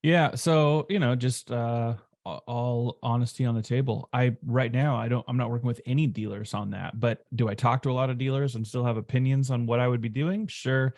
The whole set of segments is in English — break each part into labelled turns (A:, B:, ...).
A: Yeah. So, just all honesty on the table. Right now, I'm not working with any dealers on that, but do I talk to a lot of dealers and still have opinions on what I would be doing? Sure.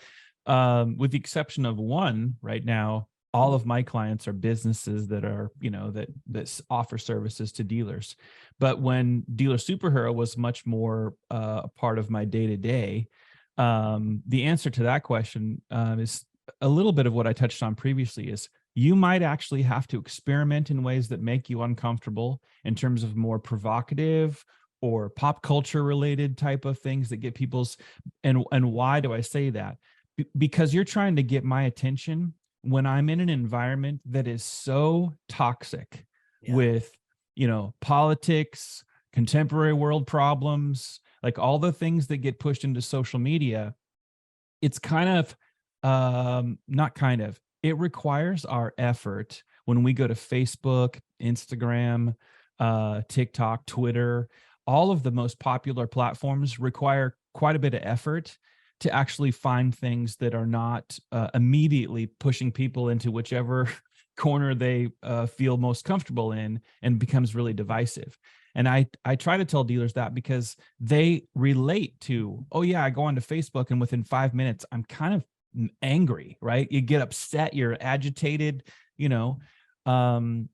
A: With the exception of one right now, all of my clients are businesses that are, that offer services to dealers. But when Dealer Superhero was much more a part of my day to day, the answer to that question is a little bit of what I touched on previously is you might actually have to experiment in ways that make you uncomfortable in terms of more provocative or pop culture related type of things that get people's and why do I say that? Because you're trying to get my attention when I'm in an environment that is so toxic
B: Yeah.
A: with, politics, contemporary world problems, like all the things that get pushed into social media. It's kind of not kind of, it requires our effort when we go to Facebook, Instagram, TikTok, Twitter. All of the most popular platforms require quite a bit of effort to actually find things that are not immediately pushing people into whichever corner they feel most comfortable in, and becomes really divisive. And I try to tell dealers that because they relate to, oh yeah, I go onto Facebook and within 5 minutes, I'm kind of angry, right? You get upset, you're agitated, you know. Um,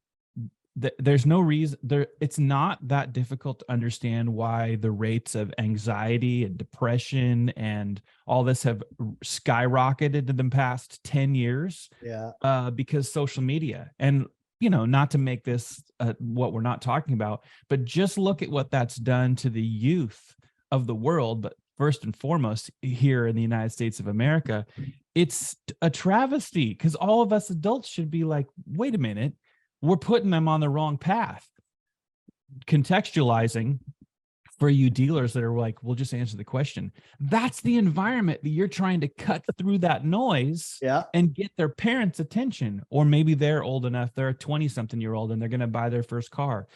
A: there's no reason there. It's not that difficult to understand why the rates of anxiety and depression and all this have skyrocketed in the past 10 years
B: Yeah.
A: because social media. And not to make this what we're not talking about, but just look at what that's done to the youth of the world. But first and foremost, here in the United States of America, it's a travesty because all of us adults should be like, wait a minute, we're putting them on the wrong path. Contextualizing for you dealers that are like, we'll just answer the question. That's the environment that you're trying to cut through that noise
B: Yeah.
A: and get their parents' attention. Or maybe they're old enough, they're a 20-something-year-old and they're going to buy their first car.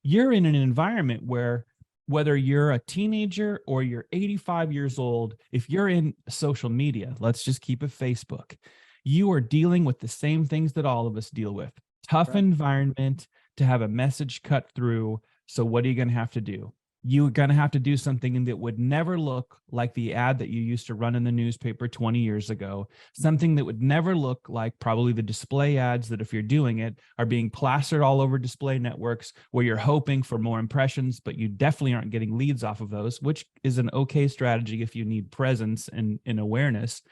A: You're in an environment where whether you're a teenager or you're 85 years old, if you're in social media, let's just keep it Facebook, you are dealing with the same things that all of us deal with. Tough
B: Right.
A: environment to have a message cut through. So what are you going to have to do? You're going to have to do something that would never look like the ad that you used to run in the newspaper 20 years ago, something that would never look like probably the display ads that, if you're doing it, are being plastered all over display networks where you're hoping for more impressions, but you definitely aren't getting leads off of those, which is an okay strategy if you need presence and awareness.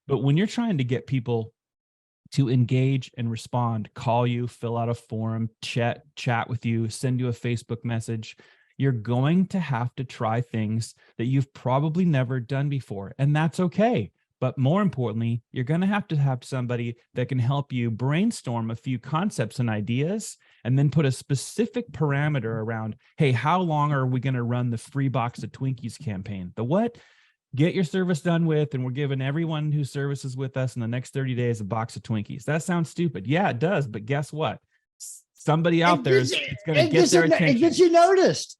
A: But when you're trying to get people to engage and respond, call you, fill out a forum, chat with you, send you a Facebook message, you're going to have to try things that you've probably never done before. And that's okay. But more importantly, you're going to have somebody that can help you brainstorm a few concepts and ideas and then put a specific parameter around, hey, how long are we going to run the free box of Twinkies campaign? The what? Get your service done with, and we're giving everyone who services with us in the next 30 days a box of Twinkies. That sounds stupid. Yeah, it does. But guess what? Somebody out there is going to get their attention.
B: It gets you noticed.